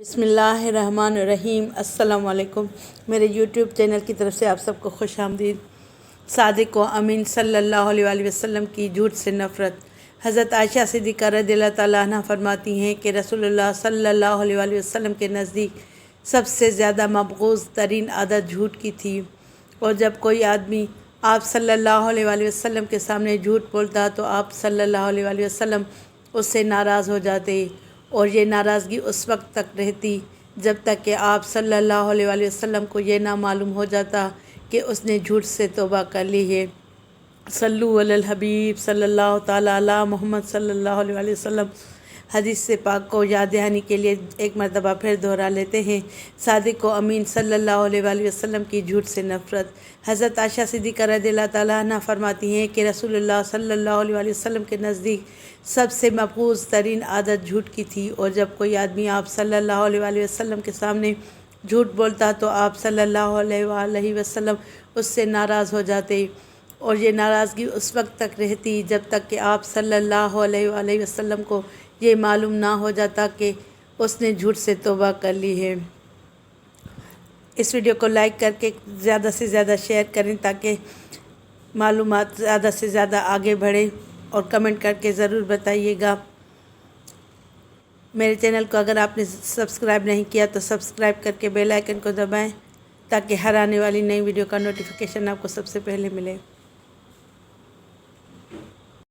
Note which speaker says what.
Speaker 1: بسم اللہ الرحمن الرحیم۔ السلام علیکم۔ میرے یوٹیوب چینل کی طرف سے آپ سب کو خوش آمدید۔ صادق و امین صلی اللہ علیہ وآلہ وسلم کی جھوٹ سے نفرت۔ حضرت عائشہ صدیقہ رضی اللہ تعالیٰ عنہ فرماتی ہیں کہ رسول اللہ صلی اللہ علیہ وآلہ وسلم کے نزدیک سب سے زیادہ مبغوض ترین عادت جھوٹ کی تھی، اور جب کوئی آدمی آپ صلی اللہ علیہ وآلہ وسلم کے سامنے جھوٹ بولتا تو آپ صلی اللہ علیہ وآلہ وسلم اس سے ناراض ہو جاتے، اور یہ ناراضگی اس وقت تک رہتی جب تک کہ آپ صلی اللہ علیہ وآلہ وسلم کو یہ نہ معلوم ہو جاتا کہ اس نے جھوٹ سے توبہ کر لی ہے۔ صلو علی الحبیب صلی اللہ تعالیٰ علی محمد صلی اللہ علیہ وآلہ وسلم۔ حدیث سے پاک کو یاد دہانی کے لیے ایک مرتبہ پھر دہرا لیتے ہیں۔ صادق و امین صلی اللہ علیہ وآلہ وسلم کی جھوٹ سے نفرت۔ حضرت عائشہ صدیقہ رضی اللہ تعالیٰ عنہ فرماتی ہیں کہ رسول اللہ صلی اللہ علیہ وآلہ وسلم کے نزدیک سب سے مبغوض ترین عادت جھوٹ کی تھی، اور جب کوئی آدمی آپ صلی اللہ علیہ وآلہ وسلم کے سامنے جھوٹ بولتا تو آپ صلی اللہ علیہ وآلہ وسلم اس سے ناراض ہو جاتے، اور یہ ناراضگی اس وقت تک رہتی جب تک کہ آپ صلی اللہ علیہ وآلہ وسلم کو یہ معلوم نہ ہو جاتا کہ اس نے جھوٹ سے توبہ کر لی ہے۔ اس ویڈیو کو لائک کر کے زیادہ سے زیادہ شیئر کریں تاکہ معلومات زیادہ سے زیادہ آگے بڑھے، اور کمنٹ کر کے ضرور بتائیے گا۔ میرے چینل کو اگر آپ نے سبسکرائب نہیں کیا تو سبسکرائب کر کے بیل آئیکن کو دبائیں تاکہ ہر آنے والی نئی ویڈیو کا نوٹیفیکیشن آپ کو سب سے پہلے ملے۔